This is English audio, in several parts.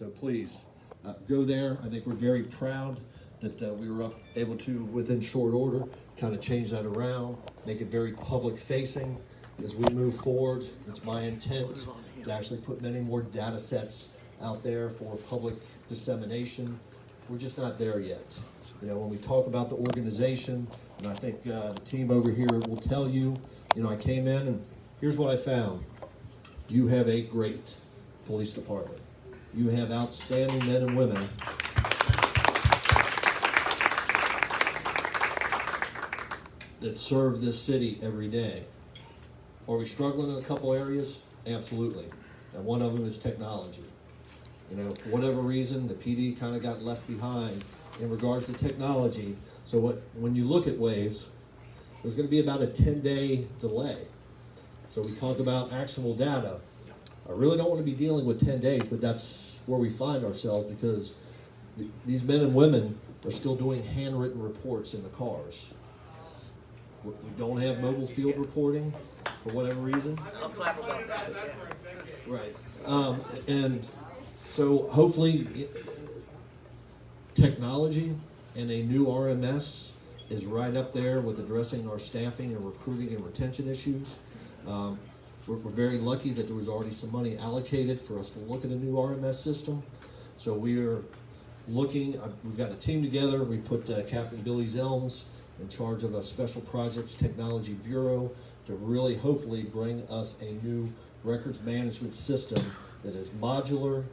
So please, go there. I think we're very proud that we were able to, within short order, kind of change that around, make it very public facing. As we move forward, it's my intent to actually put many more data sets out there for public dissemination. We're just not there yet. You know, when we talk about the organization, and I think the team over here will tell you, you know, I came in and here's what I found. You have a great police department. You have outstanding men and women that serve this city every day. Are we struggling in a couple areas? Absolutely. And one of them is technology. You know, for whatever reason, the PD kind of got left behind in regards to technology. So when you look at waves, there's going to be about a 10-day delay. So we talk about actionable data. I really don't want to be dealing with 10 days, but that's where we find ourselves because these men and women are still doing handwritten reports in the cars. We don't have mobile field reporting for whatever reason. I'll clap about that. Right. And so hopefully technology and a new RMS is right up there with addressing our staffing and recruiting and retention issues. We're very lucky that there was already some money allocated for us to look at a new RMS system. So we are looking, we've got a team together. We put Captain Billy Zelms in charge of a Special Projects Technology Bureau to really hopefully bring us a new records management system that is modular,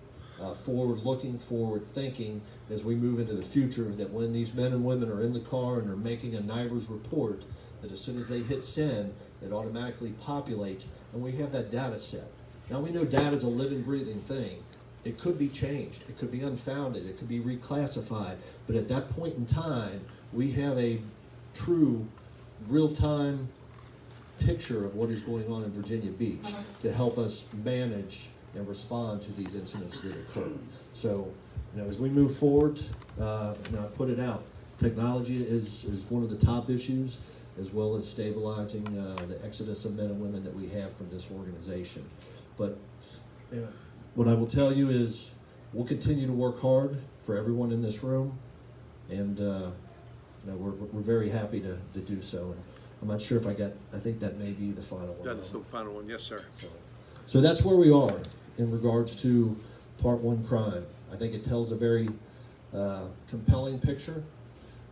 forward-looking, forward-thinking as we move into the future, that when these men and women are in the car and are making a NIBRS report, that as soon as they hit send, it automatically populates, and we have that data set. Now we know data is a living, breathing thing. It could be changed, it could be unfounded, it could be reclassified, but at that point in time, we have a true, real-time picture of what is going on in Virginia Beach to help us manage and respond to these incidents that occur. So, you know, as we move forward, now I put it out, technology is one of the top issues, as well as stabilizing the exodus of men and women that we have from this organization. But what I will tell you is we'll continue to work hard for everyone in this room, and you know, we're very happy to do so. And I'm not sure if I think that may be the final one. That is the final one, yes, sir. So that's where we are in regards to Part 1 crime. I think it tells a very compelling picture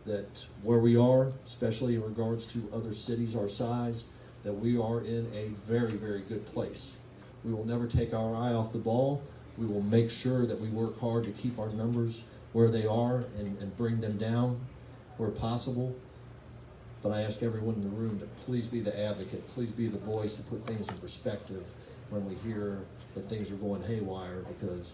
that where we are, especially in regards to other cities our size, that we are in a very, very good place. We will never take our eye off the ball. We will make sure that we work hard to keep our numbers where they are and bring them down where possible. But I ask everyone in the room to please be the advocate, please be the voice to put things in perspective when we hear that things are going haywire, because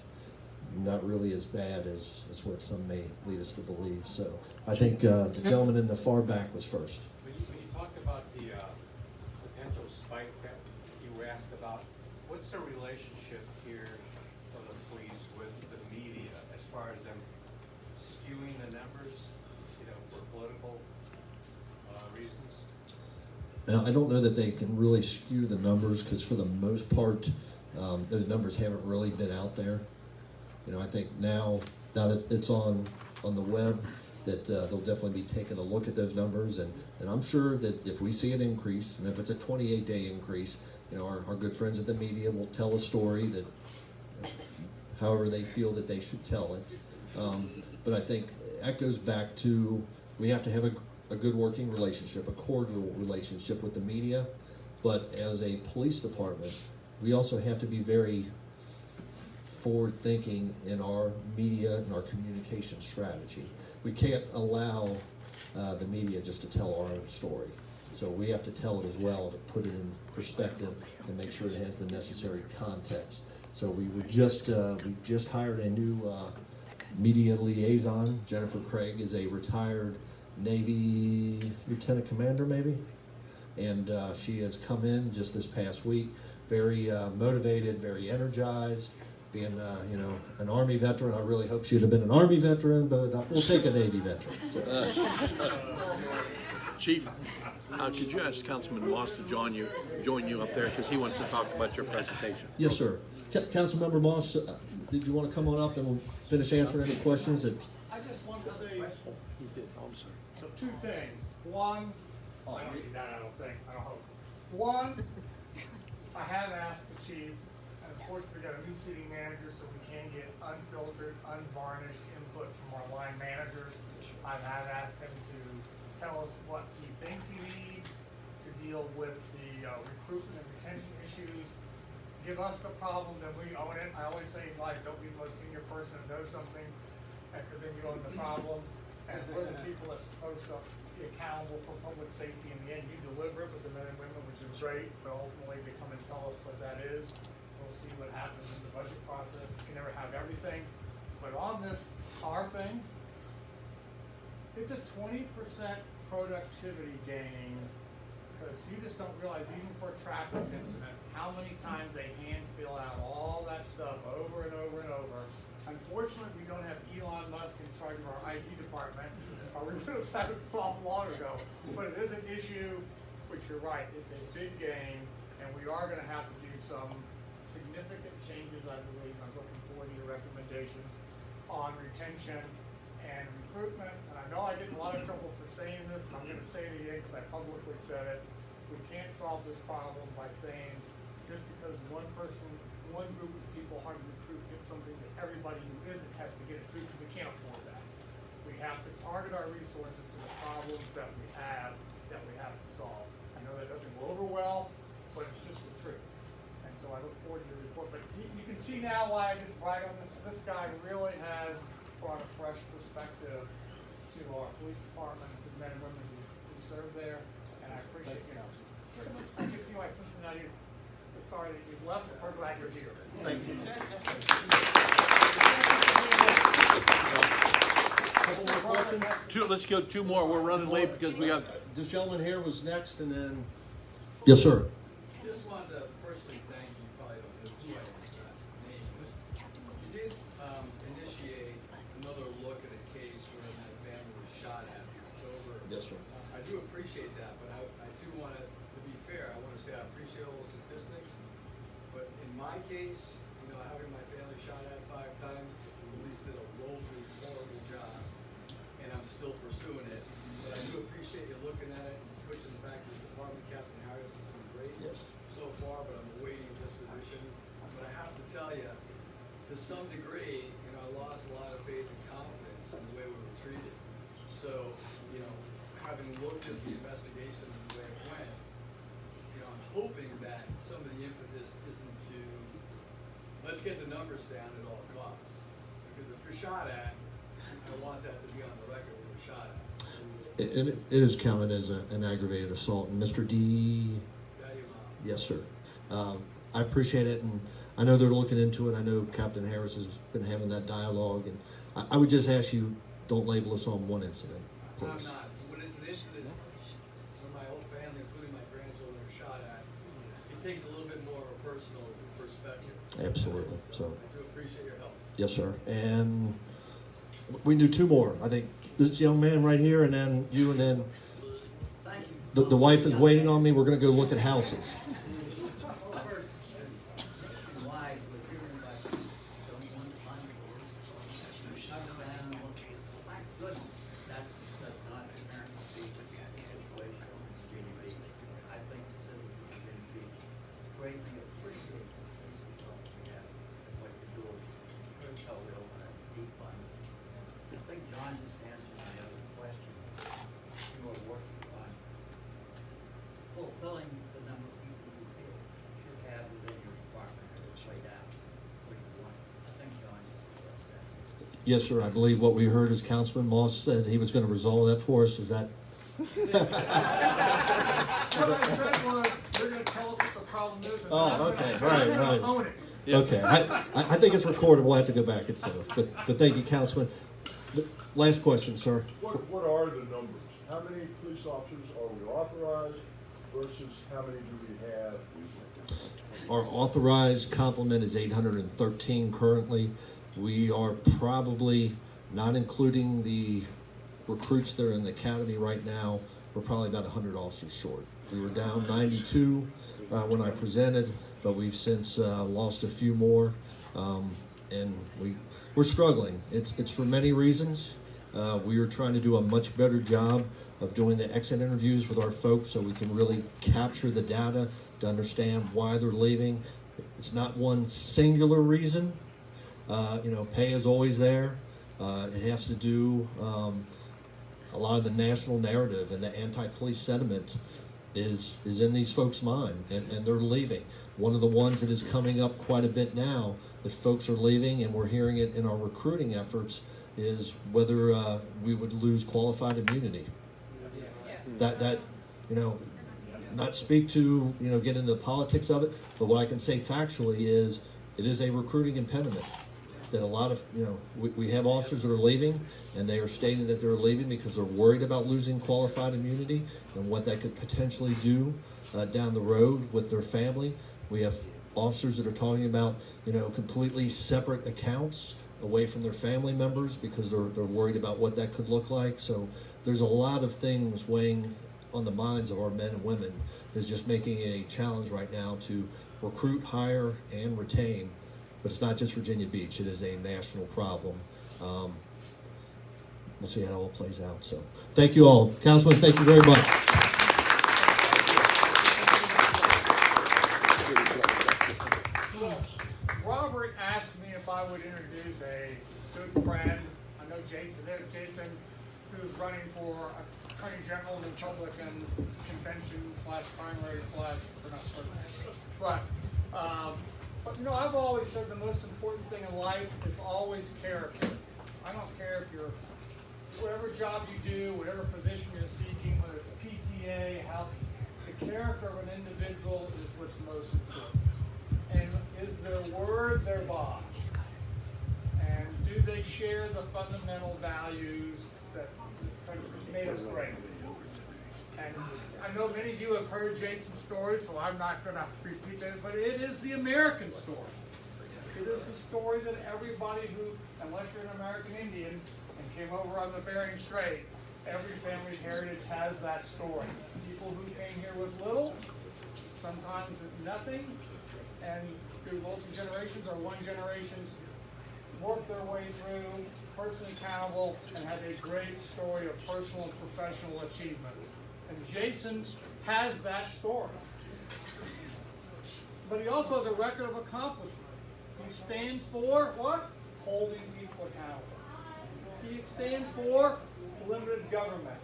not really as bad as what some may lead us to believe. So I think the gentleman in the far back was first. When you talked about the potential spike that you were asked about, what's the relationship here of the police with the media as far as them skewing the numbers, you know, for political reasons? Now, I don't know that they can really skew the numbers, because for the most part, those numbers haven't really been out there. You know, I think now that it's on the web, that they'll definitely be taking a look at those numbers, and I'm sure that if we see an increase, and if it's a 28-day increase, you know, our good friends at the media will tell a story that however they feel that they should tell it. But I think that goes back to, we have to have a good working relationship, a cordial relationship with the media, but as a police department, we also have to be very forward-thinking in our media and our communication strategy. We can't allow the media just to tell our own story. So we have to tell it as well, to put it in perspective and make sure it has the necessary context. So we just hired a new media liaison. Jennifer Craig is a retired Navy lieutenant commander, maybe, and she has come in just this past week, very motivated, very energized. Being you know, an Army veteran, I really hope she'd have been an Army veteran, but we'll take a Navy veteran. So. Chief, could you ask Councilman Moss to join you up there, because he wants to talk about your presentation. Yes, sir. Councilmember Moss, did you want to come on up and we'll finish answering any questions that? I just want to say He did, oh, I'm sorry. two things. One, I don't need that, I don't think, I don't hope. One, I had asked the chief, and of course we got a new city manager, so we can get unfiltered, unvarnished input from our line managers. I've had asked him to tell us what he thinks he needs to deal with the recruitment and retention issues. Give us the problem, then we own it. I always say in life, don't be the most senior person that knows something, because then you own the problem. And we're the people that's supposed to be accountable for public safety. In the end, you deliver it with the men and women, which is great, but ultimately they come and tell us what that is. We'll see what happens in the budget process. You can never have everything. But on this car thing, it's a 20% productivity gain, because you just don't realize, even for a traffic incident, how many times they hand fill out all that stuff over and over and over. Unfortunately, we don't have Elon Musk in charge of our IT department, or we would have had it solved long ago. But it is an issue, which you're right, it's a big game, and we are gonna have to do some significant changes, I believe. I'm looking forward to your recommendations on retention and recruitment. And I know I get in a lot of trouble for saying this, and I'm gonna say it again because I publicly said it. We can't solve this problem by saying, just because one person, one group of people hard to recruit gets something that everybody who isn't has to get it too, because we can't afford that. We have to target our resources to the problems that we have to solve. I know that doesn't go over well, but it's just the truth. And so I look forward to your report. But you can see now why I just brag on this. This guy really has brought a fresh perspective to our police department and to the men and women who serve there. And I appreciate, I can see why Cincinnati is sorry that you've left, but we're glad you're here. Thank you. Couple more questions? Let's go two more. We're running late because we got. This gentleman here was next, and then. Yes, sir. Just wanted to personally thank you, probably don't know who I name. You did initiate another look at a case where my family was shot at in October. Yes, sir. I do appreciate that, but I do want to be fair, I want to say I appreciate all the statistics, but in my case, having my family shot at 5 times, the police did a woefully horrible job, and I'm still pursuing it. But I do appreciate you looking at it and pushing the back to the department. Captain Harris has been great so far, but I'm awaiting disposition. But I have to tell you, to some degree, I lost a lot of faith and confidence in the way we were treated. So, having looked at the investigation and the way it went, I'm hoping that some of the impetus isn't to, let's get the numbers down at all costs. Because if you're shot at, I want that to be on the record when you're shot at. It is counted as an aggravated assault. And Mr. D. Yes, sir. I appreciate it, and I know they're looking into it. I know Captain Harris has been having that dialogue, and I would just ask you, don't label us on one incident, please. I'm not. When it's an incident, when my whole family, including my grandchildren, are shot at, it takes a little bit more of a personal perspective. Absolutely. So. I do appreciate your help. Yes, sir. And we knew 2 more. I think this young man right here, and then you, and then the wife is waiting on me. We're going to go look at houses. Fulfilling the number of people you feel should have within your department as it's laid out where you want it. I think John just addressed that. Yes, sir. I believe what we heard is Councilman Moss said he was going to resolve that for us. Is that? What I said was, they're gonna tell us what the problem is. And Okay. Right. Own it. Yeah. Okay. I think it's recorded. We'll have to go back and forth. But thank you, Councilman. Last question, sir. What are the numbers? How many police officers are we authorized versus how many do we have? Our authorized complement is 813 currently. We are probably, not including the recruits that are in the academy right now, we're probably about 100 officers short. We were down 92 when I presented, but we've since lost a few more. and we're struggling. It's for many reasons. We are trying to do a much better job of doing the exit interviews with our folks so we can really capture the data to understand why they're leaving. It's not one singular reason. Pay is always there. It has to do a lot of the national narrative and the anti-police sentiment is in these folks' mind, and they're leaving. One of the ones that is coming up quite a bit now that folks are leaving, and we're hearing it in our recruiting efforts, is whether we would lose qualified immunity. That not speak to, get into the politics of it, but what I can say factually is it is a recruiting impediment. That a lot of, we have officers that are leaving, and they are stating that they're leaving because they're worried about losing qualified immunity and what that could potentially do down the road with their family. We have officers that are talking about, completely separate accounts away from their family members because they're worried about what that could look like. So there's a lot of things weighing on the minds of our men and women that's just making it a challenge right now to recruit, hire, and retain. But it's not just Virginia Beach. It is a national problem. We'll see how it all plays out. So thank you all. Councilman, thank you very much. Robert asked me if I would introduce a good friend. I know Jason there. Jason, who's running for Attorney General in the Republican convention /primary But I've always said the most important thing in life is always character. I don't care if you're, whatever job you do, whatever position you're seeking, whether it's PTA, housing, the character of an individual is what's most important. And is their word their bond? And do they share the fundamental values that this country's made us great? And I know many of you have heard Jason's story, so I'm not going to repeat it, but it is the American story. It is the story that everybody who, unless you're an American Indian and came over on the Bering Strait, every family's heritage has that story. People who came here with little, sometimes with nothing, and through multi-generations or one generations, worked their way through, personally accountable, and had a great story of personal and professional achievement. And Jason has that story. But he also has a record of accomplishment. He stands for what? Holding people accountable. He stands for limited government.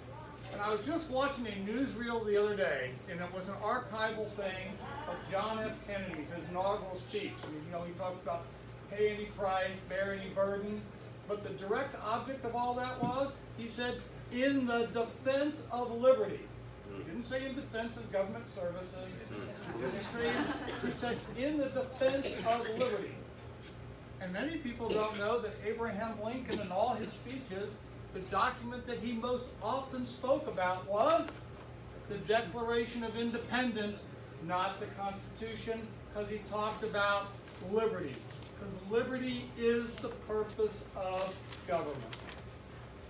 And I was just watching a newsreel the other day, and it was an archival thing of John F. Kennedy's inaugural speech. And, he talks about pay any price, bear any burden. But the direct object of all that was, he said, in the defense of liberty. He didn't say in defense of government services. He said in the defense of liberty. And many people don't know that Abraham Lincoln, in all his speeches, the document that he most often spoke about was the Declaration of Independence, not the Constitution, because he talked about liberty. Because liberty is the purpose of government.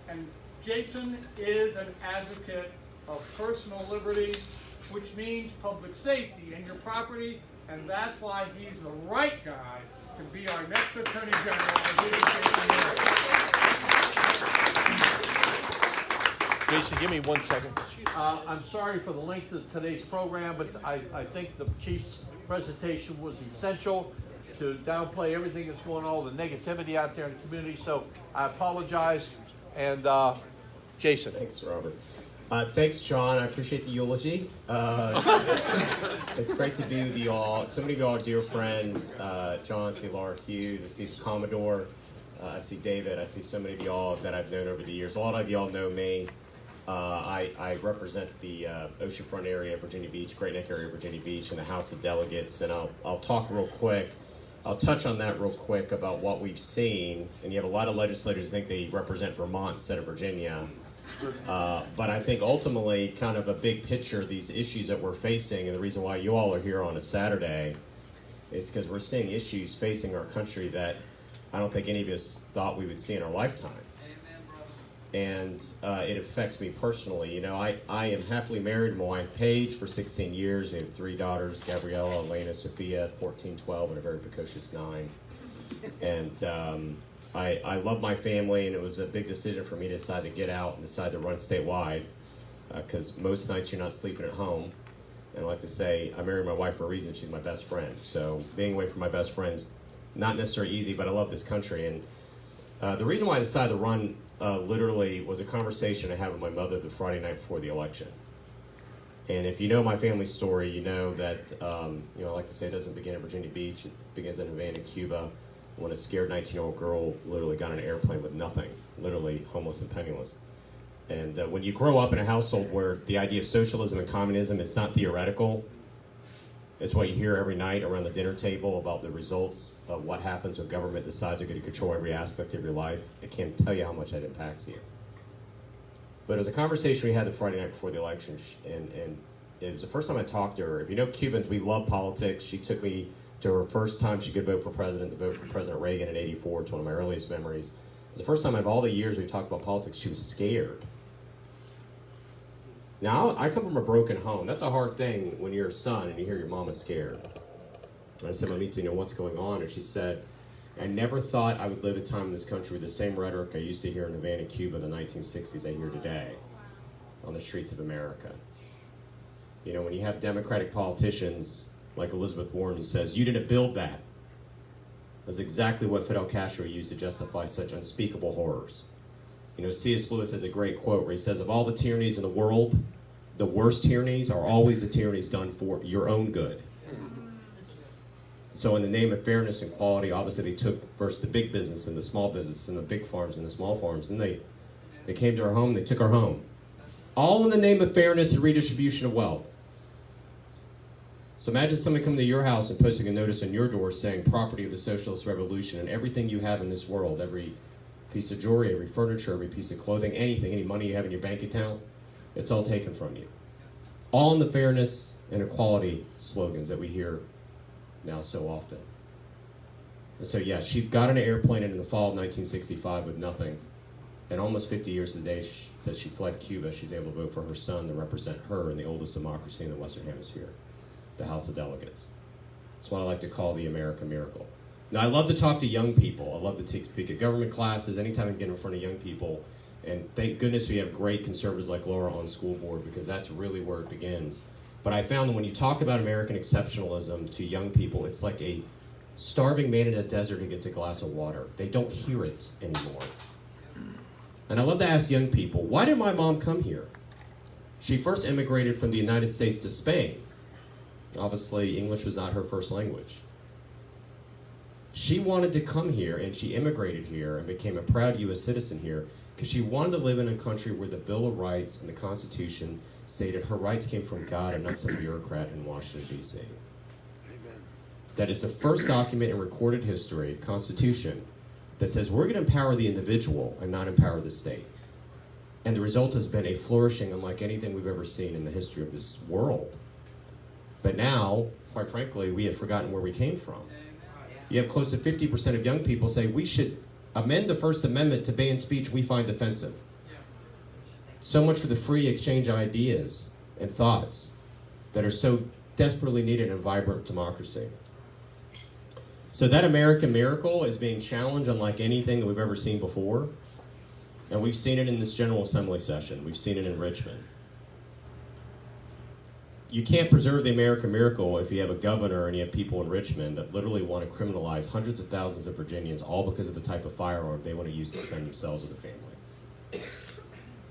And Jason is an advocate of personal liberty, which means public safety and your property, and that's why he's the right guy to be our next Attorney General. Jason, give me 1 second. I'm sorry for the length of today's program, but I think the Chief's presentation was essential to downplay everything that's going on, all the negativity out there in the community, so I apologize. And Jason. Thanks, Robert. Thanks, John. I appreciate the eulogy. It's great to be with you all. So many of you all are dear friends. John, I see Laura Hughes. I see the Commodore. I see David. I see so many of you all that I've known over the years. A lot of you all know me. I represent the oceanfront area of Virginia Beach, Great Neck area of Virginia Beach, in the House of Delegates. And I'll talk real quick. I'll touch on that real quick about what we've seen. And you have a lot of legislators who think they represent Vermont instead of Virginia. But I think ultimately, kind of a big picture, these issues that we're facing, and the reason why you all are here on a Saturday is because we're seeing issues facing our country that I don't think any of us thought we would see in our lifetime. And it affects me personally. I am happily married to my wife Paige for 16 years. We have 3 daughters, Gabriella, Elena, Sophia, 14, 12, and a very precocious 9. And I love my family, and it was a big decision for me to decide to get out and decide to run statewide, because most nights you're not sleeping at home. And I like to say, I married my wife for a reason. She's my best friend. So being away from my best friend's not necessarily easy, but I love this country. And the reason why I decided to run literally was a conversation I had with my mother the Friday night before the election. And if you know my family story, you know that, I like to say it doesn't begin in Virginia Beach. It begins in Havana, Cuba, when a scared 19-year-old girl literally got on an airplane with nothing, literally homeless and penniless. And when you grow up in a household where the idea of socialism and communism is not theoretical, it's what you hear every night around the dinner table about the results of what happens when government decides they're going to control every aspect of your life. I can't tell you how much that impacts you. But it was a conversation we had the Friday night before the election, and it was the first time I talked to her. If you know Cubans, we love politics. She took me to her first time she could vote for president, to vote for President Reagan in '84. It's one of my earliest memories. It was the first time of all the years we've talked about politics, she was scared. Now, I come from a broken home. That's a hard thing when you're a son and you hear your mama scared. And I said, Mamita, what's going on? And she said, I never thought I would live a time in this country with the same rhetoric I used to hear in Havana, Cuba in the 1960s I hear today on the streets of America. When you have Democratic politicians like Elizabeth Warren who says, you didn't build that. That's exactly what Fidel Castro used to justify such unspeakable horrors. C.S. Lewis has a great quote where he says, of all the tyrannies in the world, the worst tyrannies are always the tyrannies done for your own good. So in the name of fairness and quality, obviously they took first the big business and the small business and the big farms and the small farms, and they came to our home, they took our home. All in the name of fairness and redistribution of wealth. So imagine somebody coming to your house and posting a notice on your door saying property of the socialist revolution, and everything you have in this world, every piece of jewelry, every furniture, every piece of clothing, anything, any money you have in your bank account, it's all taken from you. All in the fairness and equality slogans that we hear now so often. And so yeah, she got on an airplane in the fall of 1965 with nothing. And almost 50 years to the day that she fled Cuba, she's able to vote for her son to represent her in the oldest democracy in the Western Hemisphere, the House of Delegates. That's what I like to call the American miracle. Now, I love to talk to young people. I love to speak at government classes, anytime I get in front of young people. And thank goodness we have great conservatives like Laura on the school board, because that's really where it begins. But I found that when you talk about American exceptionalism to young people, it's like a starving man in a desert who gets a glass of water. They don't hear it anymore. And I love to ask young people, why did my mom come here? She first immigrated from the United States to Spain. Obviously, English was not her first language. She wanted to come here, and she immigrated here and became a proud U.S. citizen here because she wanted to live in a country where the Bill of Rights and the Constitution stated her rights came from God and not some bureaucrat in Washington, D.C. Amen. That is the first document in recorded history, Constitution, that says we're going to empower the individual and not empower the state. And the result has been a flourishing unlike anything we've ever seen in the history of this world. But now, quite frankly, we have forgotten where we came from. You have close to 50% of young people say we should amend the First Amendment to ban speech we find offensive. So much for the free exchange of ideas and thoughts that are so desperately needed in a vibrant democracy. So that American miracle is being challenged unlike anything that we've ever seen before. And we've seen it in this General Assembly session. We've seen it in Richmond. You can't preserve the American miracle if you have a governor and you have people in Richmond that literally want to criminalize hundreds of thousands of Virginians all because of the type of firearm they want to use to defend themselves or their family.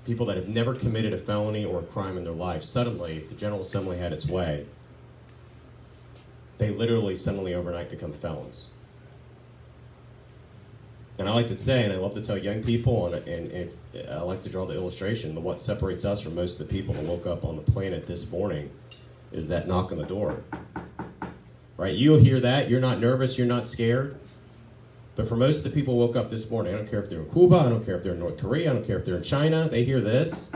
People that have never committed a felony or a crime in their life, suddenly, if the General Assembly had its way, they literally suddenly overnight become felons. And I like to say, and I love to tell young people, and I like to draw the illustration, that what separates us from most of the people that woke up on the planet this morning is that knock on the door. Right? You'll hear that. You're not nervous. You're not scared. But for most of the people who woke up this morning, I don't care if they're in Cuba, I don't care if they're in North Korea, I don't care if they're in China, they hear this.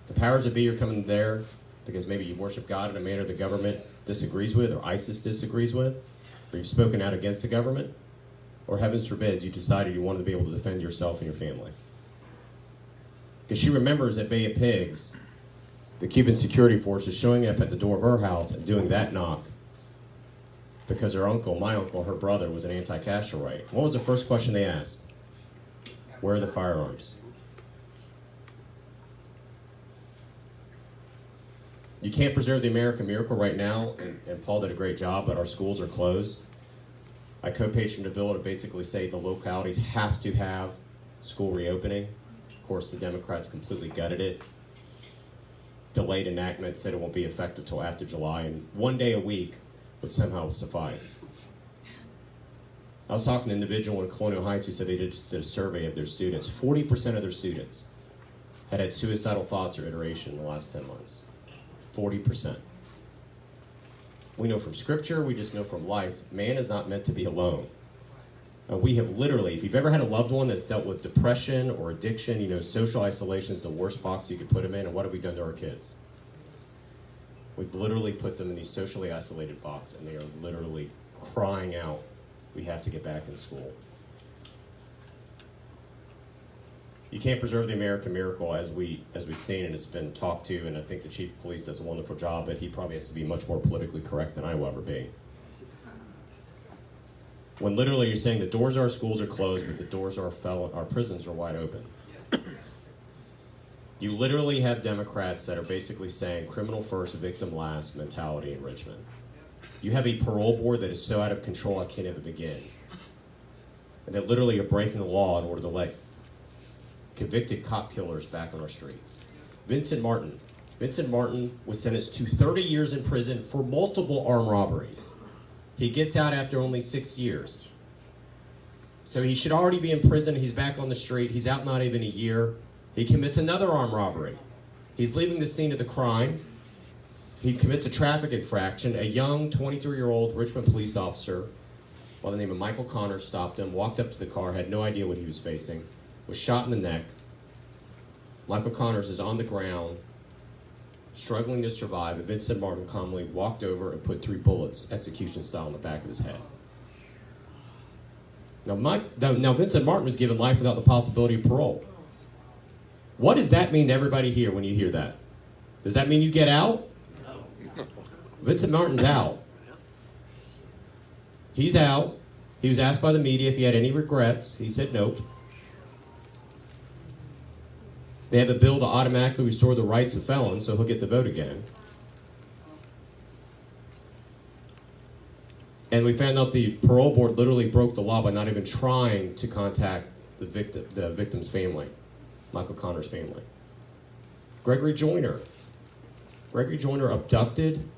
The powers that be are coming there because maybe you worship God in a manner the government disagrees with, or ISIS disagrees with, or you've spoken out against the government, or heavens forbid, you decided you wanted to be able to defend yourself and your family. Because she remembers at Bay of Pigs, the Cuban security forces showing up at the door of her house and doing that knock. because her uncle, my uncle, her brother, was an anti-Castro right. What was the first question they asked? Where are the firearms? You can't preserve the American miracle right now, and Paul did a great job, but our schools are closed. I co-patroned a bill to basically say the localities have to have school reopening. Of course, the Democrats completely gutted it. Delayed enactment, said it won't be effective till after July, and 1 day a week would somehow suffice. I was talking to an individual in Colonial Heights who said they just did a survey of their students. 40% of their students had suicidal thoughts or iteration in the last 10 months. 40%. We know from scripture, we just know from life, man is not meant to be alone. We have literally, if you've ever had a loved one that's dealt with depression or addiction, you know social isolation is the worst box you could put them in, and what have we done to our kids? We've literally put them in these socially isolated boxes, and they are literally crying out, we have to get back in school. You can't preserve the American miracle as we've seen, and it's been talked to, and I think the Chief of Police does a wonderful job, but he probably has to be much more politically correct than I will ever be. When literally you're saying the doors of our schools are closed, but the doors of our prisons are wide open. You literally have Democrats that are basically saying criminal first, victim last mentality in Richmond. You have a parole board that is so out of control I can't even begin. And that literally are breaking the law in order to let convicted cop killers back on our streets. Vincent Martin was sentenced to 30 years in prison for multiple armed robberies. He gets out after only 6 years. So he should already be in prison. He's back on the street. He's out not even a year. He commits another armed robbery. He's leaving the scene of the crime. He commits a traffic infraction. A young 23-year-old Richmond police officer by the name of Michael Connors stopped him, walked up to the car, had no idea what he was facing, was shot in the neck. Michael Connors is on the ground, struggling to survive, and Vincent Martin calmly walked over and put 3 bullets, execution style, in the back of his head. Now Vincent Martin was given life without the possibility of parole. What does that mean to everybody here when you hear that? Does that mean you get out? No. Vincent Martin's out. He's out. He was asked by the media if he had any regrets. He said nope. They have a bill to automatically restore the rights of felons, so he'll get to vote again. And we found out the parole board literally broke the law by not even trying to contact the victim's family, Michael Connor's family. Gregory Joyner abducted,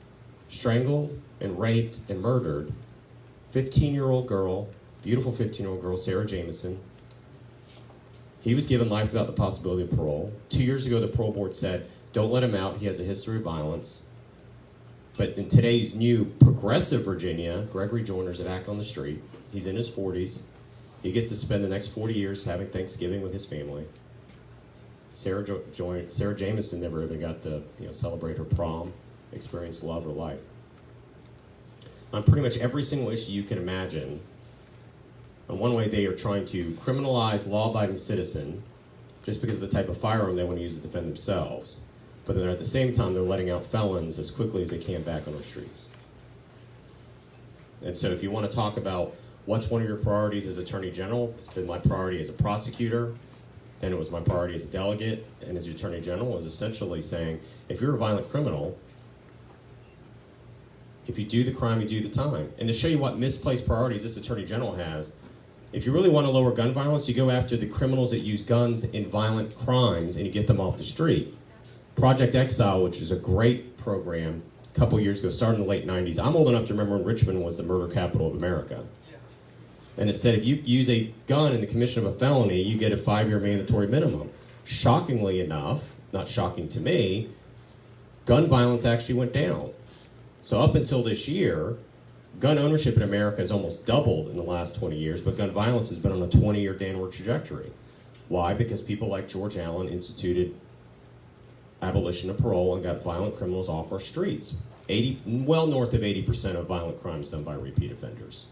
strangled, and raped, and murdered 15-year-old girl, beautiful 15-year-old girl, Sarah Jameson. He was given life without the possibility of parole. 2 years ago, the parole board said, don't let him out. He has a history of violence. But in today's new progressive Virginia, Gregory Joyner's back on the street. He's in his 40s. He gets to spend the next 40 years having Thanksgiving with his family. Sarah Jameson never even got to celebrate her prom, experience love or life. On pretty much every single issue you can imagine, in one way they are trying to criminalize law-abiding citizen just because of the type of firearm they want to use to defend themselves. But then at the same time, they're letting out felons as quickly as they can back on our streets. And so if you want to talk about what's one of your priorities as Attorney General, it's been my priority as a prosecutor, then it was my priority as a delegate, and as your Attorney General is essentially saying, if you're a violent criminal, if you do the crime, you do the time. And to show you what misplaced priorities this Attorney General has, if you really want to lower gun violence, you go after the criminals that use guns in violent crimes and you get them off the street. Project Exile, which is a great program, a couple years ago, started in the late 90s. I'm old enough to remember when Richmond was the murder capital of America. And it said if you use a gun in the commission of a felony, you get a 5-year mandatory minimum. Shockingly enough, not shocking to me, gun violence actually went down. So up until this year, gun ownership in America has almost doubled in the last 20 years, but gun violence has been on a 20-year downward trajectory. Why? Because people like George Allen instituted abolition of parole and got violent criminals off our streets. Well north of 80% of violent crimes done by repeat offenders.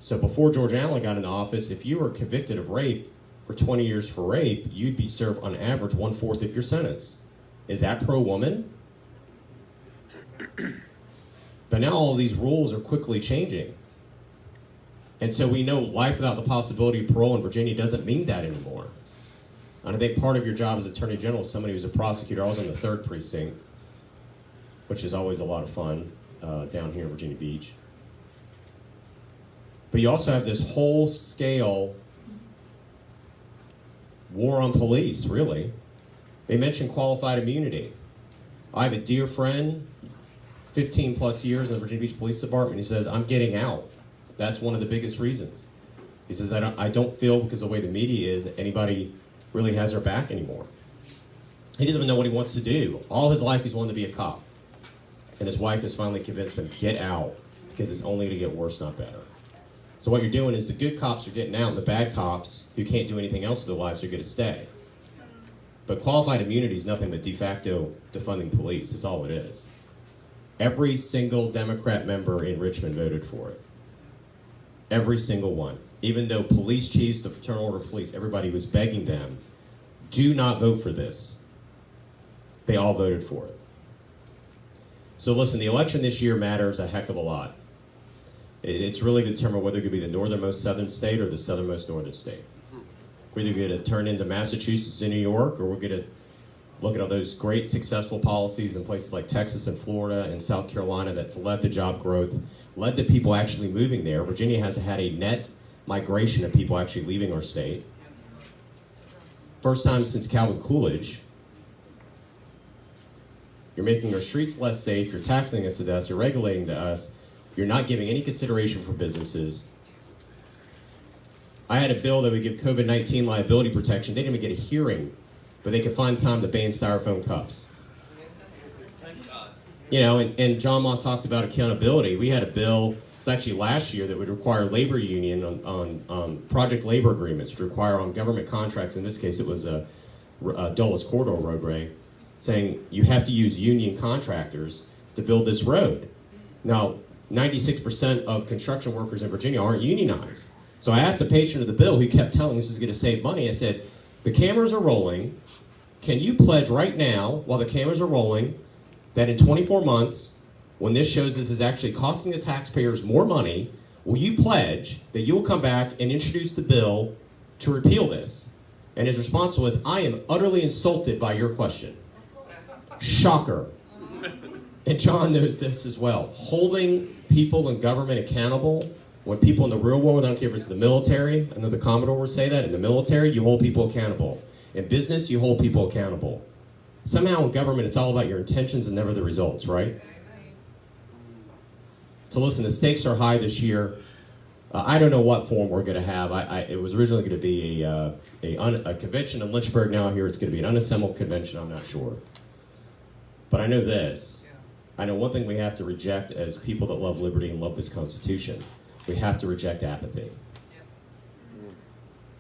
So before George Allen got into office, if you were convicted of rape for 20 years for rape, you'd be served on average 1/4 of your sentence. Is that pro-woman? But But now all these rules are quickly changing. And so we know life without the possibility of parole in Virginia doesn't mean that anymore. And I think part of your job as Attorney General is somebody who's a prosecutor. I was on the 3rd precinct, which is always a lot of fun down here in Virginia Beach. But you also have this whole scale war on police, really. They mentioned qualified immunity. I have a dear friend, 15 plus years in the Virginia Beach Police Department. He says, I'm getting out. That's one of the biggest reasons. He says, I don't feel, because of the way the media is, that anybody really has their back anymore. He doesn't even know what he wants to do. All his life he's wanted to be a cop. And his wife has finally convinced him, get out, because it's only going to get worse, not better. So what you're doing is the good cops are getting out, and the bad cops who can't do anything else with their lives are going to stay. But qualified immunity is nothing but de facto defunding police. That's all it is. Every single Democrat member in Richmond voted for it. Every single one. Even though police chiefs, the Fraternal Order of Police, everybody was begging them, do not vote for this. They all voted for it. So listen, the election this year matters a heck of a lot. It's really to determine whether it could be the northernmost southern state or the southernmost northern state. We're either going to turn into Massachusetts and New York, or we're going to look at all those great successful policies in places like Texas and Florida and South Carolina that's led to job growth, led to people actually moving there. Virginia has had a net migration of people actually leaving our state. First time since Calvin Coolidge. You're making our streets less safe, you're taxing us to death, you're regulating to us, you're not giving any consideration for businesses. I had a bill that would give COVID-19 liability protection. They didn't even get a hearing, but they could find time to ban styrofoam cups. You know, and John Moss talks about accountability. We had a bill, it was actually last year, that would require labor union on project labor agreements to require on government contracts. In this case, it was a Dulles Corridor roadway, saying you have to use union contractors to build this road. Now, 96% of construction workers in Virginia aren't unionized. So I asked the patron of the bill, who kept telling us this is going to save money. I said, the cameras are rolling. Can you pledge right now, while the cameras are rolling, that in 24 months, when this shows this is actually costing the taxpayers more money, will you pledge that you will come back and introduce the bill to repeal this? And his response was, I am utterly insulted by your question. Shocker. And John knows this as well. Holding people in government accountable, when people in the real world, I don't care if it's the military, I know the Commodore would say that, in the military, you hold people accountable. In business, you hold people accountable. Somehow in government, it's all about your intentions and never the results, right? So listen, the stakes are high this year. I don't know what form we're going to have. It was originally going to be a convention in Lynchburg. Now here it's going to be an unassembled convention. I'm not sure. But I know this. I know one thing we have to reject as people that love liberty and love this Constitution. We have to reject apathy.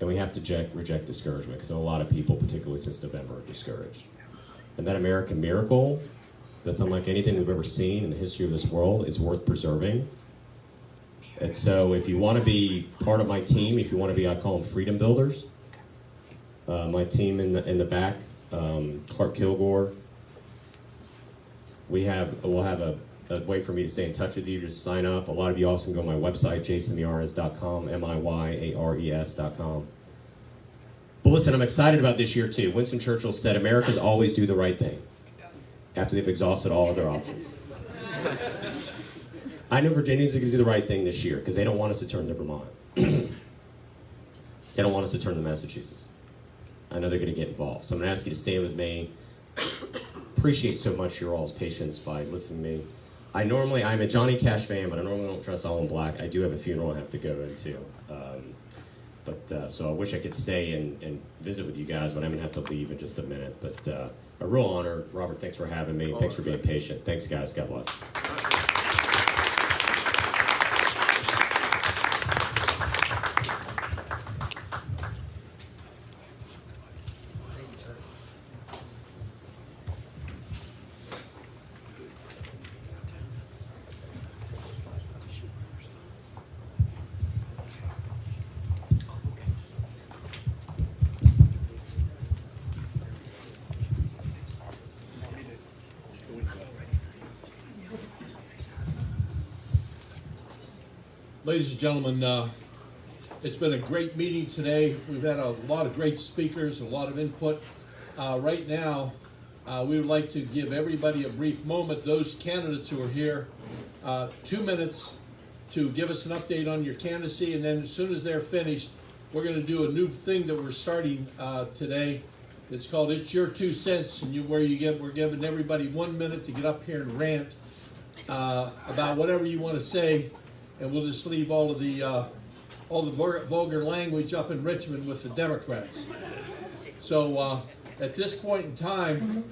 And we have to reject discouragement, because a lot of people, particularly since November, are discouraged. And that American miracle, that's unlike anything we've ever seen in the history of this world, is worth preserving. And so if you want to be part of my team, if you want to be, I call them freedom builders, my team in the back, Clark Kilgore, we'll have a way for me to stay in touch with you. Just sign up. A lot of you also can go to my website, jasonmiyares.com, MIYARES.com. But listen, I'm excited about this year too. Winston Churchill said, Americans always do the right thing after they've exhausted all other options. I know Virginians are going to do the right thing this year because they don't want us to turn to Vermont. They don't want us to turn to Massachusetts. I know they're going to get involved. So I'm going to ask you to stand with me. Appreciate so much your all's patience by listening to me. I'm a Johnny Cash fan, but I normally don't dress all in black. I do have a funeral I have to go into. So I wish I could stay and visit with you guys, but I'm going to have to leave in just a minute. But a real honor. Robert, thanks for having me. Thanks for being patient. Thanks, guys. God bless. Ladies and gentlemen, it's been a great meeting today. We've had a lot of great speakers, a lot of input. Right now, we would like to give everybody a brief moment, those candidates who are here, 2 minutes to give us an update on your candidacy, and then as soon as they're finished, we're going to do a new thing that we're starting today. It's called It's Your 2 Cents, and we're giving everybody 1 minute to get up here and rant about whatever you want to say, and we'll just leave all the vulgar language up in Richmond with the Democrats. So at this point in time,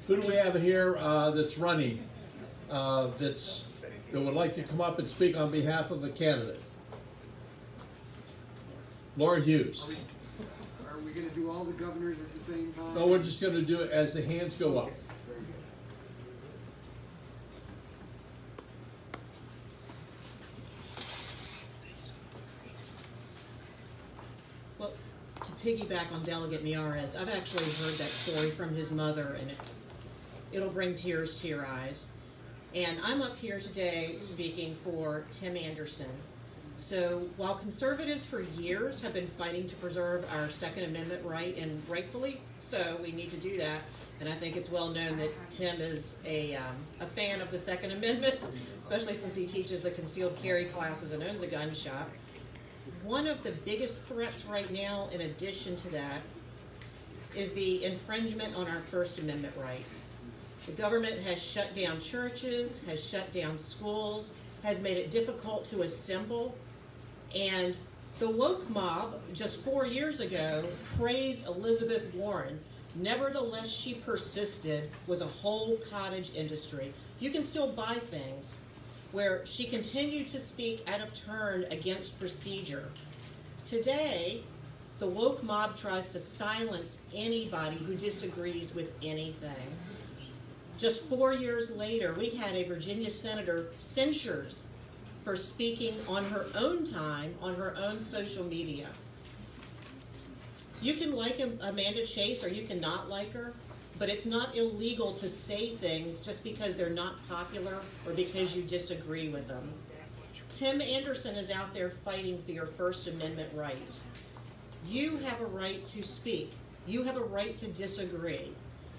who do we have here that's running, that would like to come up and speak on behalf of a candidate? Laura Hughes. Are we going to do all the governors at the same time? No, we're just going to do it as the hands go up. Very good. Well, to piggyback on Delegate Miares, I've actually heard that story from his mother, and it'll bring tears to your eyes. And I'm up here today speaking for Tim Anderson. So while conservatives for years have been fighting to preserve our Second Amendment right, and rightfully so, we need to do that, and I think it's well known that Tim is a fan of the Second Amendment, especially since he teaches the concealed carry classes and owns a gun shop. One of the biggest threats right now, in addition to that, is the infringement on our First Amendment right. The government has shut down churches, has shut down schools, has made it difficult to assemble, and the woke mob just 4 years ago praised Elizabeth Warren. Nevertheless, she persisted, was a whole cottage industry. You can still buy things where she continued to speak out of turn against procedure. Today, the woke mob tries to silence anybody who disagrees with anything. Just 4 years later, we had a Virginia senator censured for speaking on her own time, on her own social media. You can like Amanda Chase or you can not like her, but it's not illegal to say things just because they're not popular or because you disagree with them. Tim Anderson is out there fighting for your First Amendment right. You have a right to speak. You have a right to disagree.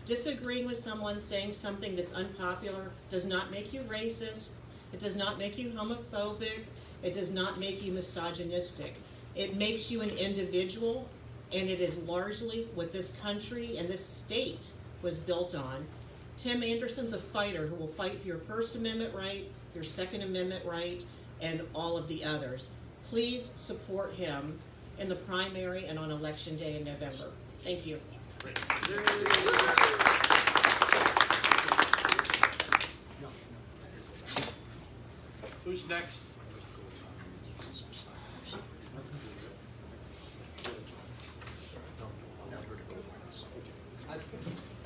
Disagreeing with someone saying something that's unpopular does not make you racist. It does not make you homophobic. It does not make you misogynistic. It makes you an individual, and it is largely what this country and this state was built on. Tim Anderson's a fighter who will fight for your First Amendment right, your Second Amendment right, and all of the others. Please support him in the primary and on Election Day in November. Thank you. Who's next?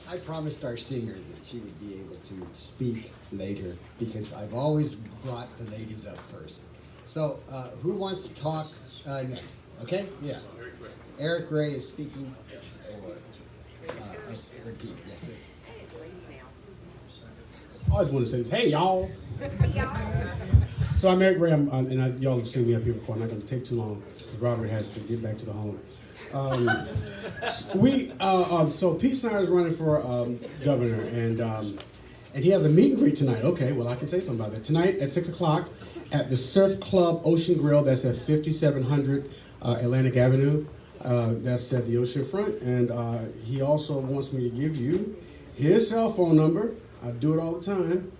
I promised our singer that she would be able to speak later because I've always brought the ladies up first. So who wants to talk next? Okay? Yeah. Eric Ray is speaking. Repeat. Yes, sir. I always want to say this. Hey, y'all. So I'm Eric Ray, y'all have seen me up here before. I'm not going to take too long. Robert has to get back to the home. So Pete Snyder's running for governor, and he has a meet and greet tonight. Okay, well I can say something about that. Tonight at 6 o'clock at the Surf Club Ocean Grill. That's at 5700 Atlantic Avenue. That's at the ocean front, and he also wants me to give you his cell phone number. I do it all the time.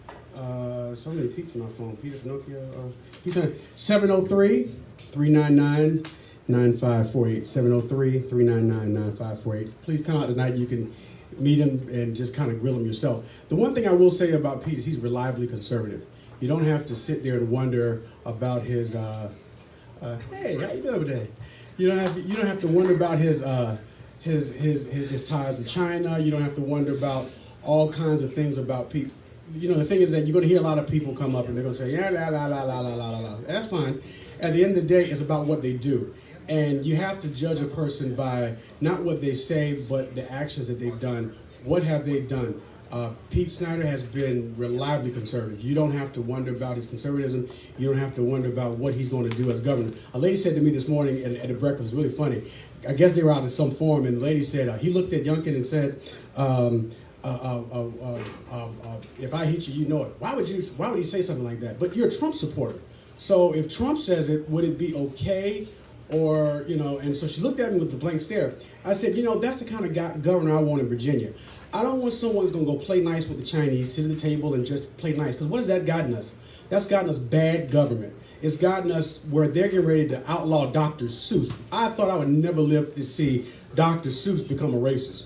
So many Pete's on my phone. Peter Pinocchio. He's on 703-399-9548. 703-399-9548. Please come out tonight. You can meet him and just kind of grill him yourself. The one thing I will say about Pete is he's reliably conservative. You don't have to sit there and wonder about his. Hey, how you doing today? You don't have to wonder about his ties to China. You don't have to wonder about all kinds of things about Pete. You know, the thing is that you're going to hear a lot of people come up and they're going to say, yeah, la, la, la, la, la, la, la. That's fine. At the end of the day, it's about what they do. And you have to judge a person by not what they say, but the actions that they've done. What have they done? Pete Snyder has been reliably conservative. You don't have to wonder about his conservatism. You don't have to wonder about what he's going to do as governor. A lady said to me this morning at a breakfast, it was really funny. I guess they were out in some forum, and the lady said, he looked at Youngkin and said, if I hit you, you know it. Why would he say something like that? But you're a Trump supporter. So if Trump says it, would it be okay? Or, and so she looked at me with a blank stare. I said, that's the kind of governor I want in Virginia. I don't want someone who's going to go play nice with the Chinese, sit at the table and just play nice. Because what has that gotten us? That's gotten us bad government. It's gotten us where they're getting ready to outlaw Dr. Seuss. I thought I would never live to see Dr. Seuss become a racist.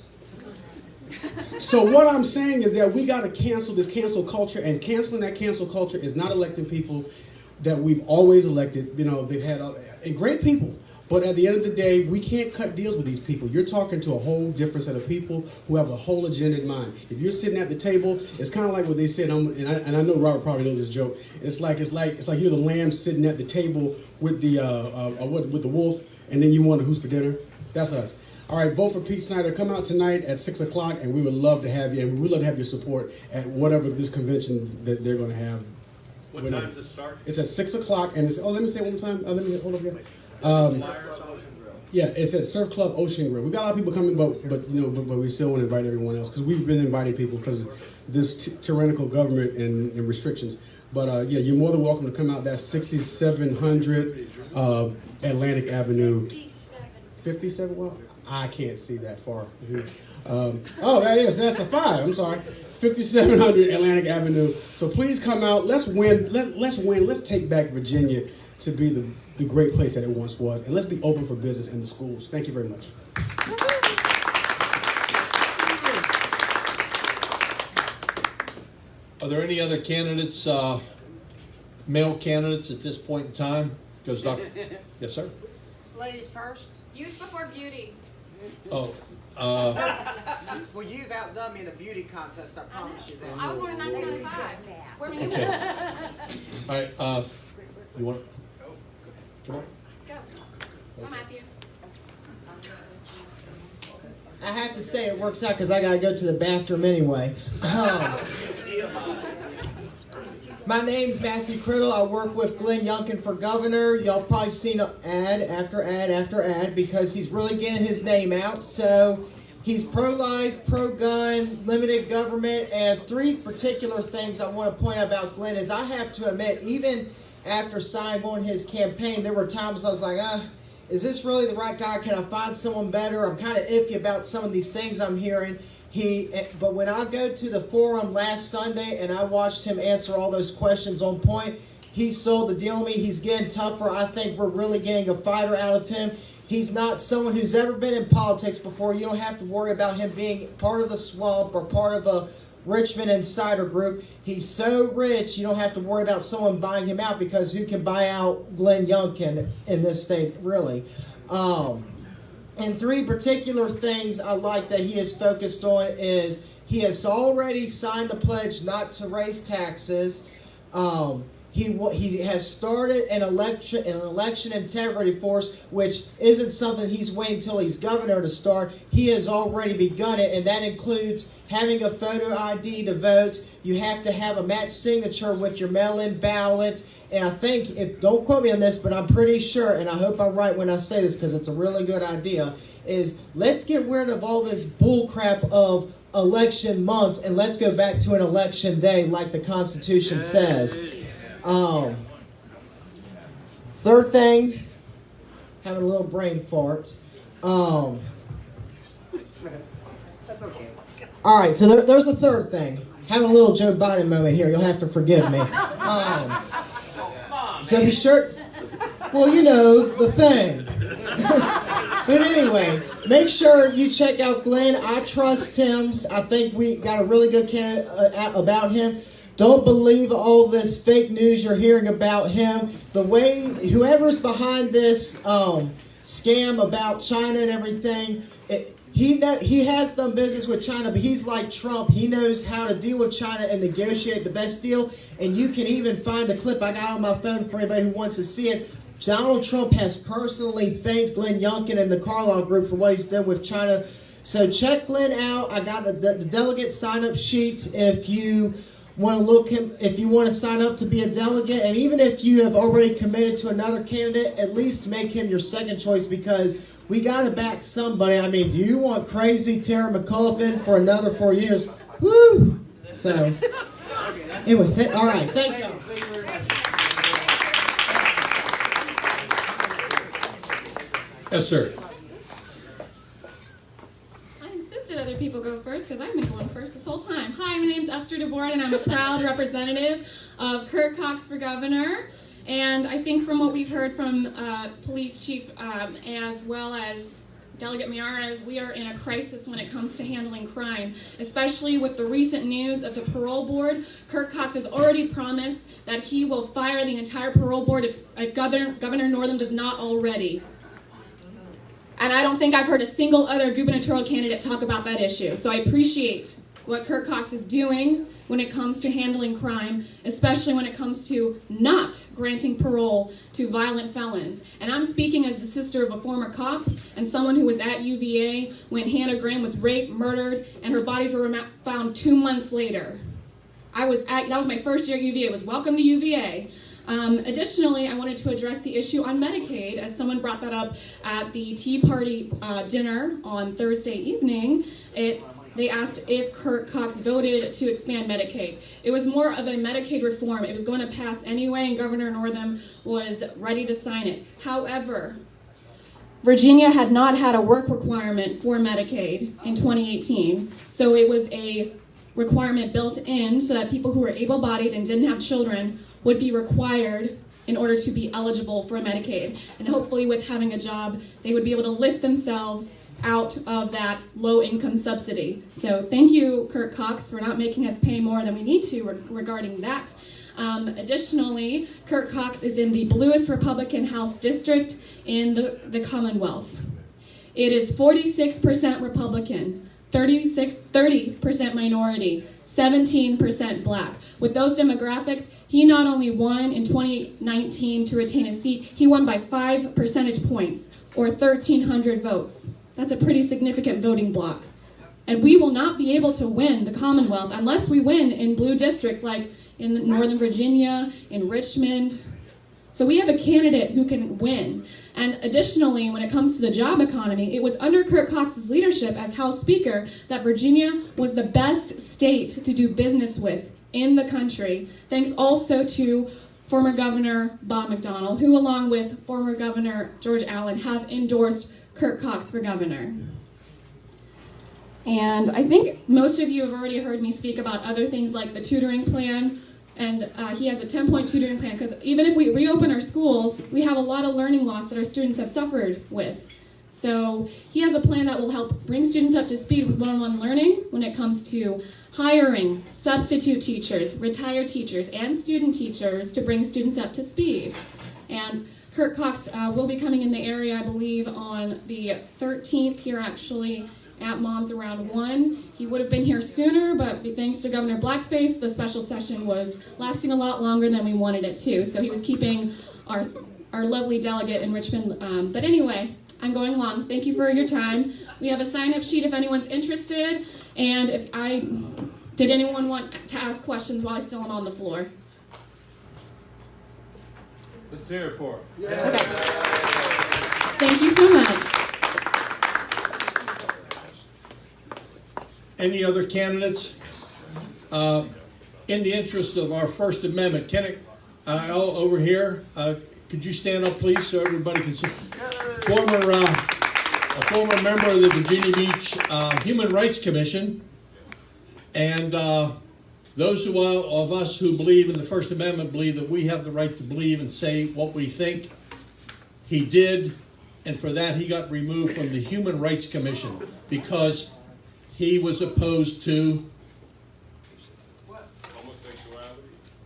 So what I'm saying is that we got to cancel this cancel culture, and canceling that cancel culture is not electing people that we've always elected. They've had great people. But at the end of the day, we can't cut deals with these people. You're talking to a whole different set of people who have a whole agenda in mind. If you're sitting at the table, it's kind of like what they said. And I know Robert probably knows this joke. It's like you're the lamb sitting at the table with the wolf, and then you wonder who's for dinner. That's us. All right, vote for Pete Snyder. Come out tonight at 6 o'clock, and we would love to have you. And we'd love to have your support at whatever this convention that they're going to have. What time does it start? It's at 6 o'clock, and let me say it one more time. Let me hold up here. Yeah, it's at Surf Club Ocean Grill. We got a lot of people coming, but we still want to invite everyone else because we've been inviting people because of this tyrannical government and restrictions. But you're more than welcome to come out. That's 6700 Atlantic Avenue. 57. Well, I can't see that far. That's a 5. I'm sorry. 5700 Atlantic Avenue. So please come out. Let's win. Let's win. Let's take back Virginia to be the great place that it once was. And let's be open for business in the schools. Thank you very much. Are there any other candidates, male candidates at this point in time? Because Dr. Yes, sir? Ladies first. Youth before beauty. Oh. Well, you've outdone me in a beauty contest, I promise you that. I was born in 1995. Where were you? Okay. All right. You want? Come on. Go. Come, Matthew. I have to say it works out because I got to go to the bathroom anyway. My name's Matthew Criddle. I work with Glenn Youngkin for governor. Y'all probably seen ad after ad after ad because he's really getting his name out. So he's pro-life, pro-gun, limited government, and 3 particular things I want to point out about Glenn is I have to admit, even after signing on his campaign, there were times I was like, is this really the right guy? Can I find someone better? I'm kind of iffy about some of these things I'm hearing. But when I go to the forum last Sunday and I watched him answer all those questions on point, he sold the deal to me. He's getting tougher. I think we're really getting a fighter out of him. He's not someone who's ever been in politics before. You don't have to worry about him being part of the swamp or part of a Richmond insider group. He's so rich, you don't have to worry about someone buying him out because who can buy out Glenn Youngkin in this state, really? And 3 particular things I like that he is focused on is he has already signed a pledge not to raise taxes. He has started an election integrity force, which isn't something he's waiting until he's governor to start. He has already begun it, and that includes having a photo ID to vote. You have to have a matched signature with your mail-in ballot. And I think, don't quote me on this, but I'm pretty sure, and I hope I'm right when I say this because it's a really good idea, is let's get rid of all this bull crap of election months and let's go back to an election day like the Constitution says. 3rd thing, having a little brain fart. That's okay. All right, so there's the 3rd thing. Having a little Joe Biden moment here. You'll have to forgive me. So be sure. Well, the thing. But anyway, make sure you check out Glenn. I trust him. I think we got a really good candidate about him. Don't believe all this fake news you're hearing about him. The way whoever's behind this scam about China and everything, he has done business with China, but he's like Trump. He knows how to deal with China and negotiate the best deal. And you can even find the clip I got on my phone for anybody who wants to see it. Donald Trump has personally thanked Glenn Youngkin and the Carlyle Group for what he's done with China So check Glenn out. I got the delegate sign-up sheet if you want to look him, if you want to sign up to be a delegate, and even if you have already committed to another candidate, at least make him your second choice, because we got to back somebody. I mean, do you want crazy Tara McAuliffe for another 4 years? Woo! So, anyway, all right, thank you. Yes, sir. I insisted other people go first because I've been going first this whole time. Hi, my name's Esther DeBoard, and I'm a proud representative of Kurt Cox for governor. And I think from what we've heard from Police Chief as well as Delegate Miares, we are in a crisis when it comes to handling crime, especially with the recent news of the parole board. Kurt Cox has already promised that he will fire the entire parole board if Governor Northam does not already. And I don't think I've heard a single other gubernatorial candidate talk about that issue. So I appreciate what Kurt Cox is doing when it comes to handling crime, especially when it comes to not granting parole to violent felons. And I'm speaking as the sister of a former cop and someone who was at UVA when Hannah Graham was raped, murdered, and her bodies were found 2 months later. That was my first year at UVA. It was welcome to UVA. Additionally, I wanted to address the issue on Medicaid, as someone brought that up at the Tea Party dinner on Thursday evening. They asked if Kurt Cox voted to expand Medicaid. It was more of a Medicaid reform. It was going to pass anyway, and Governor Northam was ready to sign it. However, Virginia had not had a work requirement for Medicaid in 2018, so it was a requirement built in so that people who were able-bodied and didn't have children would be required in order to be eligible for Medicaid. And hopefully with having a job, they would be able to lift themselves out of that low-income subsidy. So thank you, Kurt Cox, for not making us pay more than we need to regarding that. Additionally, Kurt Cox is in the bluest Republican House district in the Commonwealth. It is 46% Republican, 30% minority, 17% black. With those demographics, he not only won in 2019 to retain a seat, he won by 5 percentage points, or 1,300 votes. That's a pretty significant voting block. And we will not be able to win the Commonwealth unless we win in blue districts like in Northern Virginia, in Richmond. So we have a candidate who can win. And additionally, when it comes to the job economy, it was under Kurt Cox's leadership as House Speaker that Virginia was the best state to do business with in the country, thanks also to former Governor Bob McDonnell, who along with former Governor George Allen have endorsed Kurt Cox for governor. And I think most of you have already heard me speak about other things like the tutoring plan, and he has a 10-point tutoring plan, because even if we reopen our schools, we have a lot of learning loss that our students have suffered with. So he has a plan that will help bring students up to speed with one-on-one learning when it comes to hiring substitute teachers, retired teachers, and student teachers to bring students up to speed. And Kurt Cox will be coming in the area, I believe, on the 13th here actually at Moms Around 1. He would have been here sooner, but thanks to Governor Blackface, the special session was lasting a lot longer than we wanted it to. So he was keeping our lovely delegate in Richmond. But anyway, I'm going long. Thank you for your time. We have a sign-up sheet if anyone's interested. And did anyone want to ask questions while I still am on the floor? Let's hear it for him. Okay. Thank you so much. Any other candidates? In the interest of our First Amendment, Kenneth, over here, could you stand up, please, so everybody can see? A former member of the Virginia Beach Human Rights Commission, and those of us who believe in the First Amendment believe that we have the right to believe and say what we think. He did, and for that he got removed from the Human Rights Commission because he was opposed to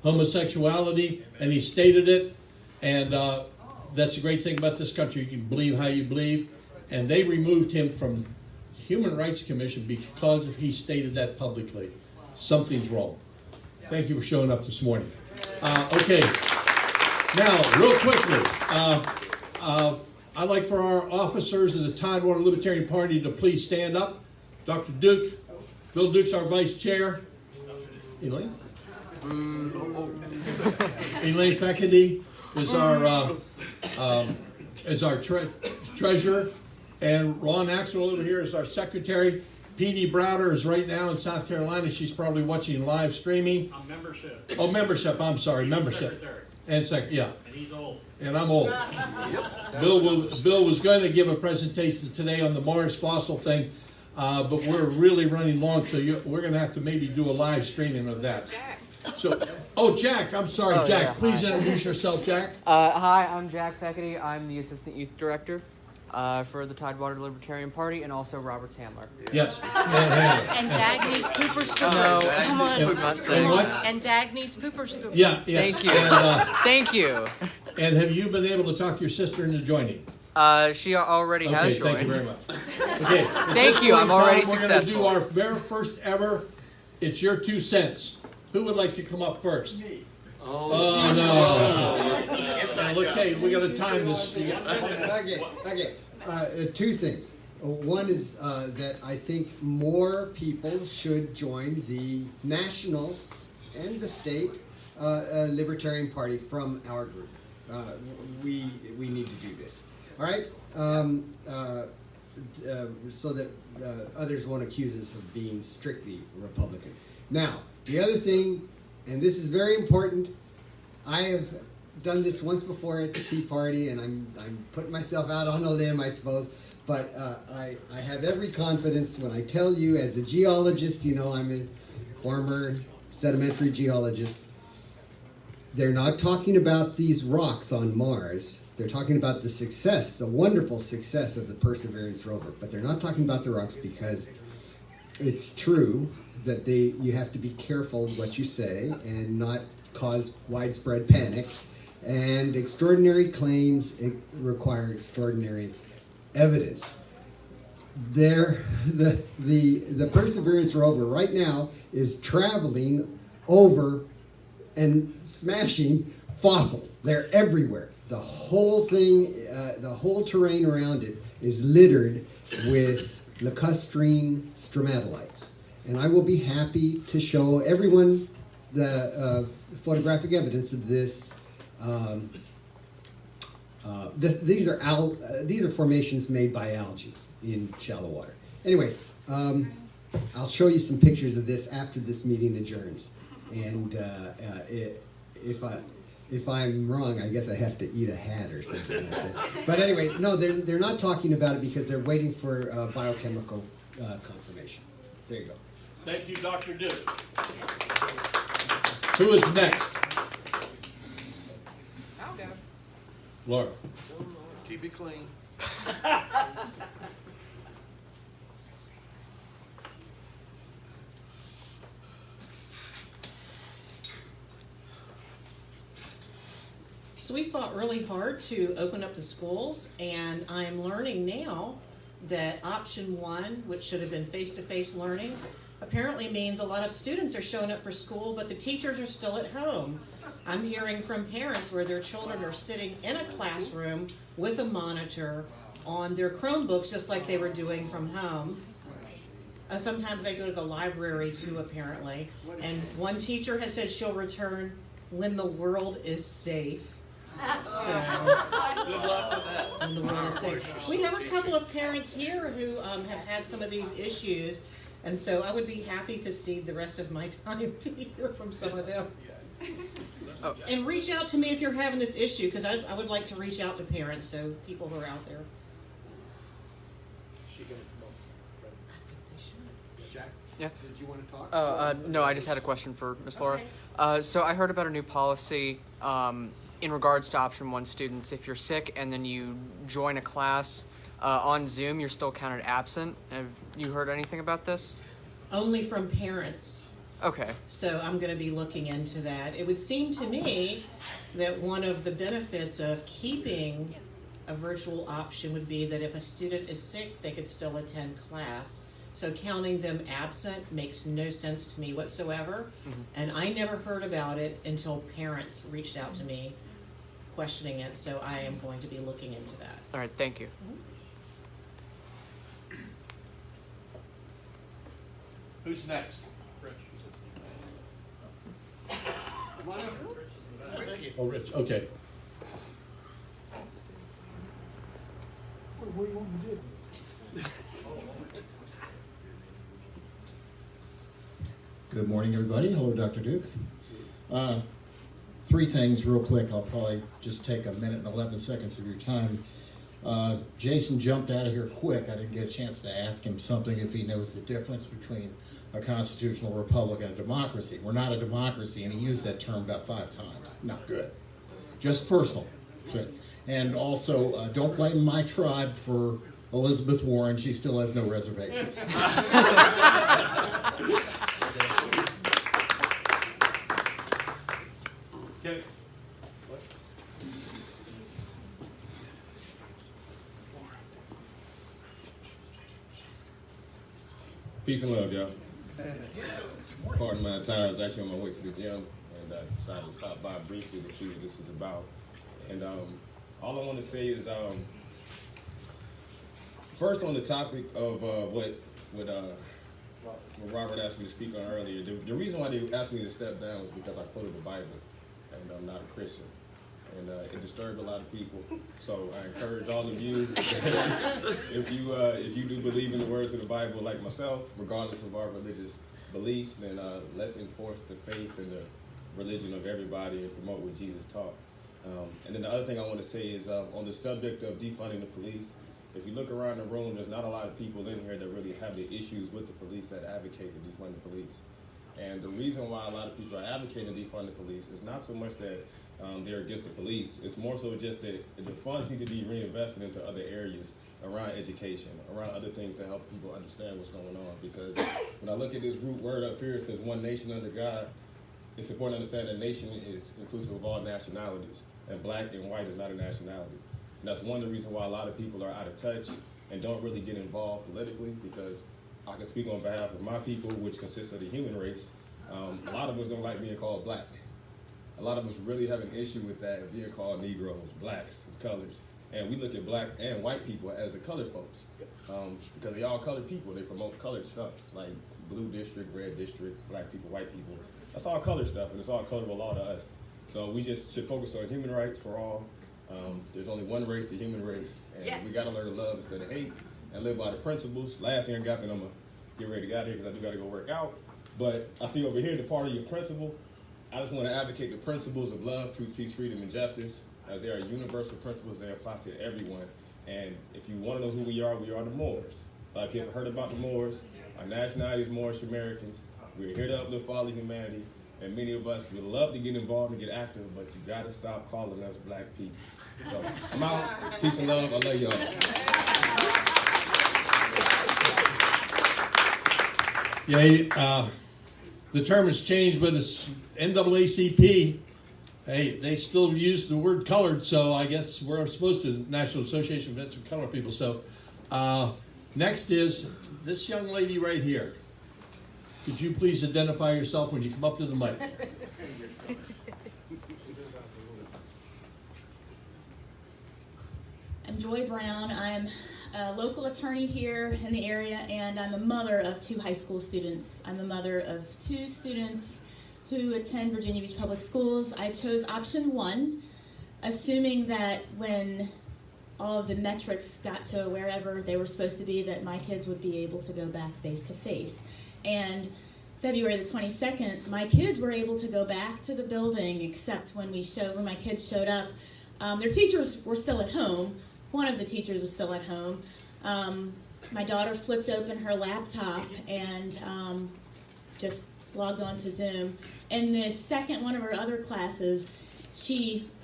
homosexuality, and he stated it, and that's a great thing about this country. You can believe how you believe, and they removed him from Human Rights Commission because he stated that publicly. Something's wrong. Thank you for showing up this morning. Okay, now real quickly, I'd like for our officers of the Tidewater Libertarian Party to please stand up. Dr. Duke. Bill Duke's our vice chair. Elaine? Elaine Feckedy is our treasurer. And Ron Axel over here is our secretary. P.D. Browder is right now in South Carolina. She's probably watching live streaming. Membership. Oh, membership. I'm sorry, membership. Secretary. And yeah. And he's old. And I'm old. Yep. Bill was going to give a presentation today on the Mars fossil thing, but we're really running long, so we're going to have to maybe do a live streaming of that. So, Jack, I'm sorry, Jack. Yeah, please hi. introduce yourself, Jack. Hi, I'm Jack Feckedy. I'm the Assistant Youth Director for the Tidewater Libertarian Party and also Robert's handler. Yes. And Dagny's pooper scooper. No, Come on. I'm not saying that. And Dagny's pooper scooper. Yeah. Thank you. And, Thank you. And have you been able to talk your sister into joining? She already has joined. Thank you very much. Okay. Thank you. I'm already We're successful. going to do our very first ever. It's your 2 cents. Who would like to come up first? Me. Oh no. Okay, we got to time this. Okay. 2 things. One is that I think more people should join the national and the state Libertarian Party from our group. We need to do this. All right? So that others won't accuse us of being strictly Republican. Now, the other thing, and this is very important, I have done this once before at the Tea Party, and I'm putting myself out on a limb, I suppose, but I have every confidence when I tell you, as a geologist, you know I'm a former sedimentary geologist, they're not talking about these rocks on Mars. They're talking about the success, the wonderful success of the Perseverance rover, but they're not talking about the rocks because it's true that you have to be careful what you say and not cause widespread panic. And extraordinary claims require extraordinary evidence. The Perseverance rover right now is traveling over and smashing fossils. They're everywhere. The whole thing, the whole terrain around it is littered with lacustrine stromatolites. And I will be happy to show everyone the photographic evidence of this. These are formations made by algae in shallow water. Anyway, I'll show you some pictures of this after this meeting adjourns. And if I'm wrong, I guess I have to eat a hat or something like that. But anyway, no, they're not talking about it because they're waiting for biochemical confirmation. There you go. Thank you, Dr. Duke. Who is next? I'll go. Laura. Keep it clean. So we fought really hard to open up the schools, and I'm learning now that option 1, which should have been face-to-face learning, apparently means a lot of students are showing up for school, but the teachers are still at home. I'm hearing from parents where their children are sitting in a classroom with a monitor on their Chromebooks, just like they were doing from home. Sometimes they go to the library too, apparently. And one teacher has said she'll return when the world is safe. So, good luck with that. when the world is safe. We have a couple of parents here who have had some of these issues, and so I would be happy to cede the rest of my time to hear from some of them. Oh. And reach out to me if you're having this issue, because I would like to reach out to parents, so people who are out there. Jack? Yeah. Did you want to talk? No, I just had a question for Ms. Laura. So I heard about a new policy in regards to option 1 students. If you're sick and then you join a class on Zoom, you're still counted absent. Have you heard anything about this? Only from parents. Okay. So I'm going to be looking into that. It would seem to me that one of the benefits of keeping a virtual option would be that if a student is sick, they could still attend class. So counting them absent makes no sense to me whatsoever. Mm-hmm. And I never heard about it until parents reached out to me questioning it. So I am going to be looking into that. All right, thank you. Who's next? Oh, Rich, okay. What do you want me to do? Good morning, everybody. Hello, Dr. Duke. Three things real quick. I'll probably just take a minute and 11 seconds of your time. Jason jumped out of here quick. I didn't get a chance to ask him something if he knows the difference between a constitutional republic and a democracy. We're not a democracy, and he used that term about 5 times. Not good. Just personal. Okay. And also, don't blame my tribe for Elizabeth Warren. She still has no reservations. Okay. Peace and love, y'all. Pardon my attire. I was actually on my way to the gym, and I decided to stop by briefly to see what this was about. And all I want to say is, first on the topic of what Robert asked me to speak on earlier, the reason why they asked me to step down was because I quoted the Bible, and I'm not a Christian. And it disturbed a lot of people. So I encourage all of you, if you do believe in the words of the Bible like myself, regardless of our religious beliefs, then let's enforce the faith and the religion of everybody and promote what Jesus taught. And then the other thing I want to say is on the subject of defunding the police, if you look around the room, there's not a lot of people in here that really have the issues with the police that advocate to defund the police. And the reason why a lot of people are advocating to defund the police is not so much that they're against the police. It's more so just that the funds need to be reinvested into other areas around education, around other things to help people understand what's going on. Because when I look at this root word up here, it says one nation under God. It's important to understand that nation is inclusive of all nationalities, and black and white is not a nationality. And that's one of the reasons why a lot of people are out of touch and don't really get involved politically, because I can speak on behalf of my people, which consists of the human race. A lot of us don't like being called black. A lot of us really have an issue with that, being called Negroes, blacks, colors. And we look at black and white people as the colored folks. Because they all colored people. They promote colored stuff, like blue district, red district, black people, white people. That's all colored stuff, and it's all colorable law to us. So we just should focus on human rights for all. There's only one race, the human race. And we got to learn to love instead of hate and live by the principles. Last thing I got, then I'm going to get ready to get out of here because I do got to go work out. But I see over here the part of your principle. I just want to advocate the principles of love, truth, peace, freedom, and justice, as they are universal principles that apply to everyone. And if you want to know who we are the Moors. A lot of people heard about the Moors. Our nationality is Moorish Americans. We're here to uplift all of humanity. And many of us would love to get involved and get active, but you got to stop calling us black people. So I'm out. Peace and love. I love y'all. Yeah, the term has changed, but it's NAACP. Hey, they still use the word colored, so I guess we're supposed to, National Association of Vets of Colored People. So next is this young lady right here. Could you please identify yourself when you come up to the mic? I'm Joy Brown. I'm a local attorney here in the area, and I'm a mother of 2 high school students. I'm a mother of 2 students who attend Virginia Beach Public Schools. I chose option 1, assuming that when all of the metrics got to wherever they were supposed to be, that my kids would be able to go back face to face. And February the 22nd, my kids were able to go back to the building, except when my kids showed up, their teachers were still at home. One of the teachers was still at home. My daughter flipped open her laptop and just logged on to Zoom. In the second one of her other classes,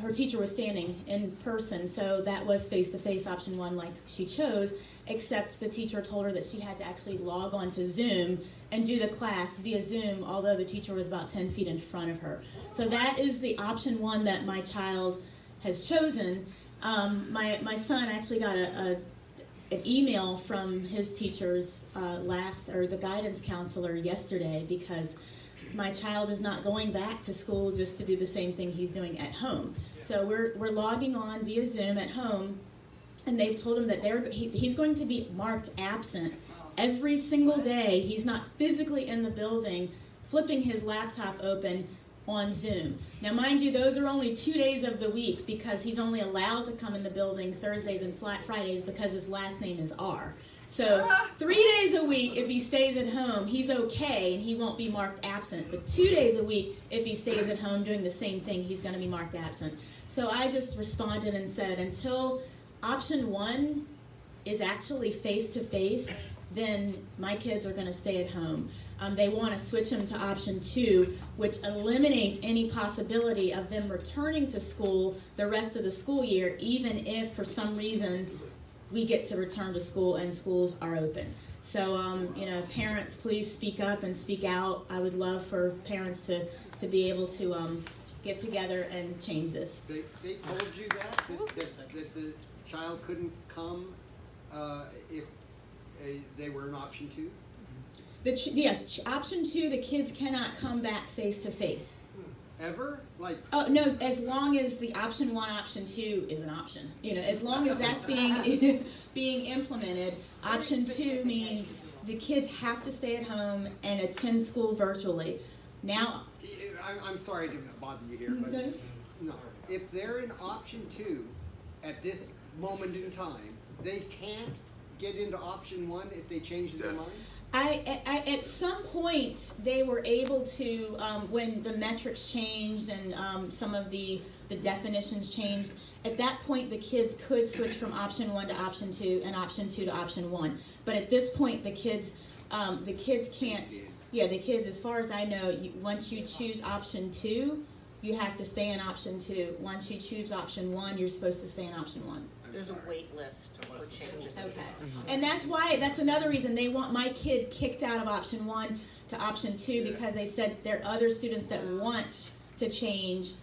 her teacher was standing in person, so that was face-to-face option 1 like she chose, except the teacher told her that she had to actually log on to Zoom and do the class via Zoom, although the teacher was about 10 feet in front of her. So that is the option 1 that my child has chosen. My son actually got an email from his teachers the guidance counselor yesterday, because my child is not going back to school just to do the same thing he's doing at home. So we're logging on via Zoom at home, and they've told him that he's going to be marked absent every single day. He's not physically in the building, flipping his laptop open on Zoom. Now, mind you, those are only 2 days of the week because he's only allowed to come in the building Thursdays and Fridays because his last name is R. So 3 days a week, if he stays at home, he's okay and he won't be marked absent. But 2 days a week, if he stays at home doing the same thing, he's going to be marked absent. So I just responded and said, until option 1 is actually face-to-face, then my kids are going to stay at home. They want to switch them to option 2, which eliminates any possibility of them returning to school the rest of the school year, even if for some reason we get to return to school and schools are open. So, parents, please speak up and speak out. I would love for parents to be able to get together and change this. They told you that the child couldn't come if they were in option 2? Yes, option 2, the kids cannot come back face to face. Ever? Like? Oh no, as long as the option 1, option 2 is an option. As long as that's being being implemented, option 2 means the kids have to stay at home and attend school virtually. Now, I'm sorry to bother you here, but no. If they're in option 2 at this moment in time, they can't get into option 1 if they change their mind? At some point, they were able to, when the metrics changed and some of the definitions changed, at that point the kids could switch from option 1 to option 2 and option 2 to option 1. But at this point, the kids can't, the kids, as far as I know, once you choose option 2, you have to stay in option 2. Once you choose option 1, you're supposed to stay in option 1. There's a wait list for changes. Okay. And that's another reason they want my kid kicked out of option 1 to option 2, because they said there are other students that want to change,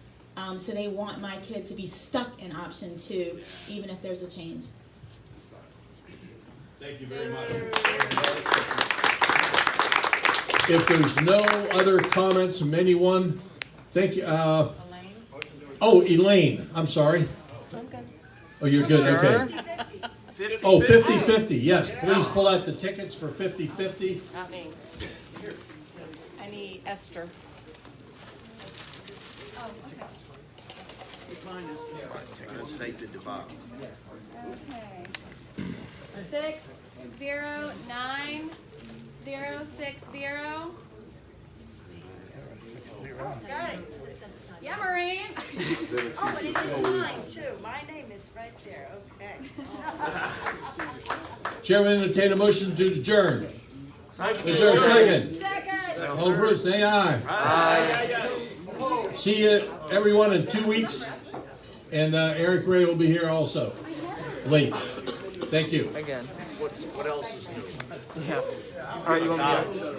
so they want my kid to be stuck in option 2, even if there's a change. Thank you very much. If there's no other comments from anyone, thank you. Elaine, I'm sorry. I'm good. Oh, you're good, Sure. okay. 50-50, yes. Please pull out the tickets for 50-50. Not me. I need Esther. Oh, okay. Mine is it's taped at the bottom. Okay. 609060. Got it. Yeah, Maureen. Oh, but it is mine too. My name is right there. Okay. Chairman, entertain a motion to adjourn. Is there a second? Second. All approved, say aye. Aye. See you, everyone, in 2 weeks. And Eric Ray will be here also. Late. Thank you. Again. What else is new? Yeah. All right, you want me to?